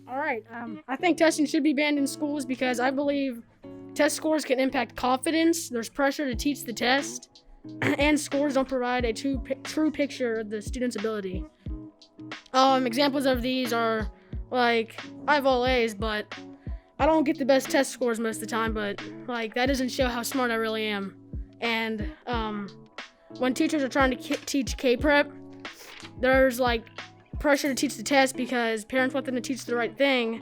All right. I think testing should be banned in schools because I believe test scores can impact confidence. There's pressure to teach the test, and scores don't provide a true picture of the student's ability. Examples of these are like I have all A's, but I don't get the best test scores most of the time. But like that doesn't show how smart I really am. And when teachers are trying to teach K-Prep, there's like pressure to teach the test because parents want them to teach the right thing,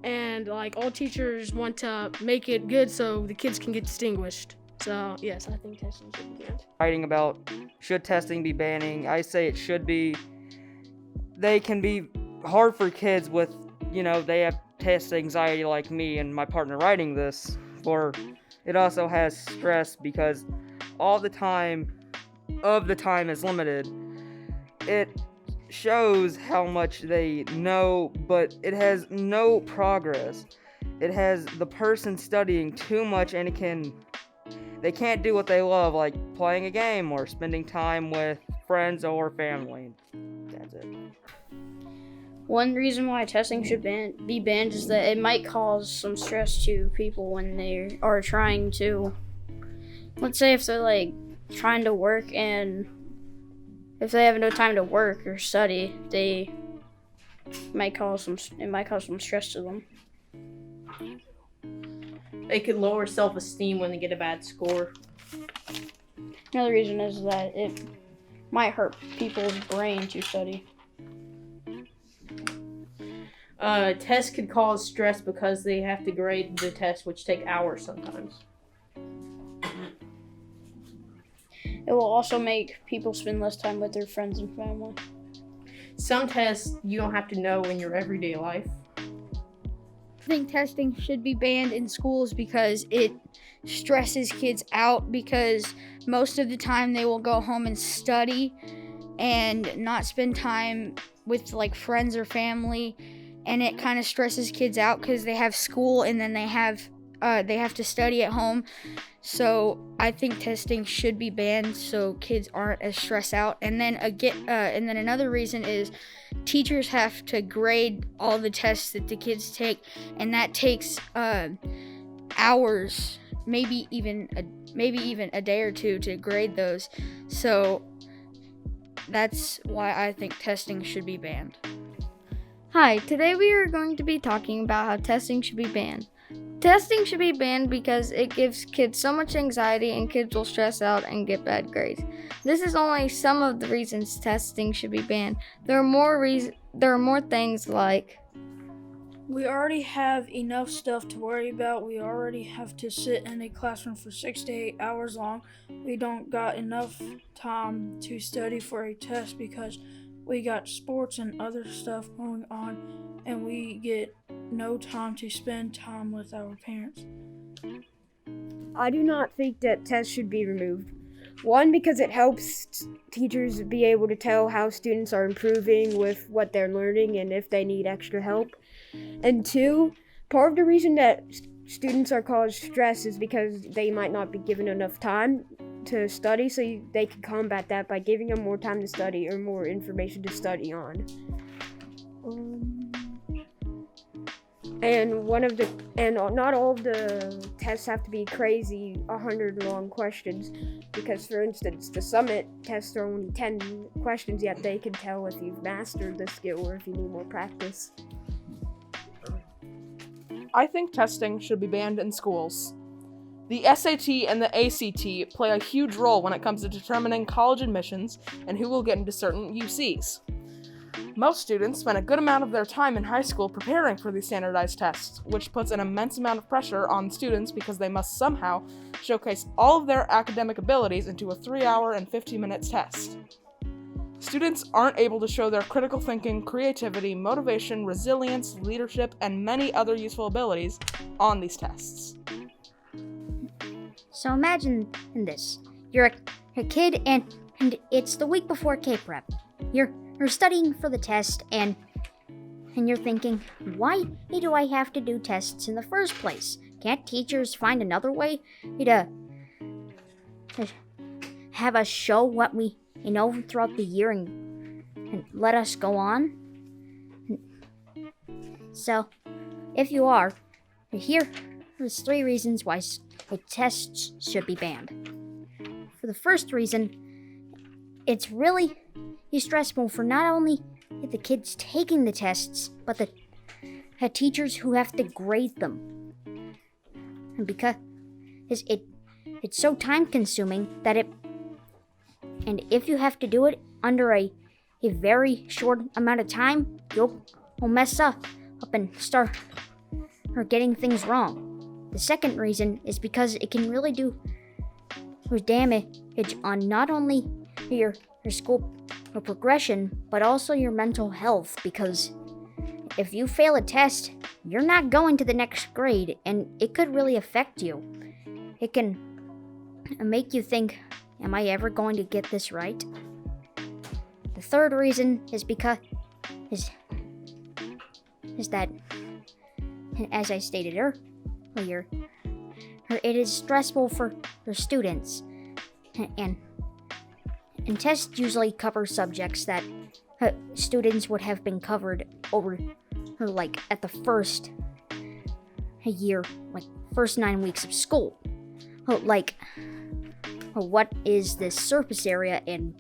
and like all teachers want to make it good so the kids can get distinguished. So yes, I think testing should be banned. Writing about should testing be banning, I say it should be. They can be hard for kids with, they have test anxiety like me and my partner writing this, or it also has stress because all the time is limited. It shows how much they know, but it has no progress. It has the person studying too much, and they can't do what they love, like playing a game or spending time with friends or family. That's it. One reason why testing should be banned is that it might cause some stress to people when they are trying to, let's say if they're like trying to work, and if they have no time to work or study, it might cause some stress to them. They could lower self-esteem when they get a bad score. Another reason is that it might hurt people's brain to study. Tests could cause stress because they have to grade the test, which take hours sometimes. It will also make people spend less time with their friends and family. Some tests you don't have to know in your everyday life. I think testing should be banned in schools because it stresses kids out, because most of the time they will go home and study and not spend time with like friends or family, and it kind of stresses kids out because they have school and then they have to study at home. So I think testing should be banned so kids aren't as stressed out. And then another reason is teachers have to grade all the tests that the kids take, and that takes hours, maybe even a day or two to grade those. So that's why I think testing should be banned. Hi, today we are going to be talking about how testing should be banned. Testing should be banned because it gives kids so much anxiety and kids will stress out and get bad grades. This is only some of the reasons testing should be banned. There are more things like we already have enough stuff to worry about. We already have to sit in a classroom for 6 to 8 hours long. We don't got enough time to study for a test because we got sports and other stuff going on, and we get no time to spend time with our parents. I do not think that tests should be removed. One, because it helps teachers be able to tell how students are improving with what they're learning and if they need extra help. And two, part of the reason that students are caused stress is because they might not be given enough time to study, so they can combat that by giving them more time to study or more information to study on. And not all of the tests have to be crazy 100 long questions, because for instance the summit tests are only 10 questions, yet they can tell if you've mastered the skill or if you need more practice. I think testing should be banned in schools. The SAT and the ACT play a huge role when it comes to determining college admissions and who will get into certain UCs. Most students spend a good amount of their time in high school preparing for these standardized tests, which puts an immense amount of pressure on students because they must somehow showcase all of their academic abilities into a 3-hour and 50-minute test. Students aren't able to show their critical thinking, creativity, motivation, resilience, leadership, and many other useful abilities on these tests. So imagine this. You're a kid and it's the week before K-Prep. You're studying for the test and you're thinking, why do I have to do tests in the first place? Can't teachers find another way to have us show what we know throughout the year and let us go on? So, if you are, here's 3 reasons why tests should be banned. For the first reason, it's really stressful for not only the kids taking the tests, but the teachers who have to grade them. And because it's so time consuming that and if you have to do it under a very short amount of time, you'll mess up and start getting things wrong. The second reason is because it can really do damage on not only your school progression, but also your mental health, because if you fail a test, you're not going to the next grade, and it could really affect you. It can make you think, am I ever going to get this right? The third reason is because is that, as I stated earlier, it is stressful for students, and tests usually cover subjects that students would have been covered over, like, at the first year, like first 9 weeks of school. Like, what is this surface area and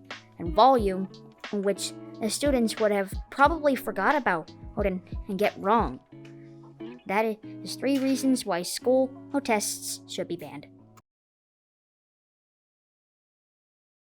volume, which the students would have probably forgot about and get wrong. That is 3 reasons why school tests should be banned.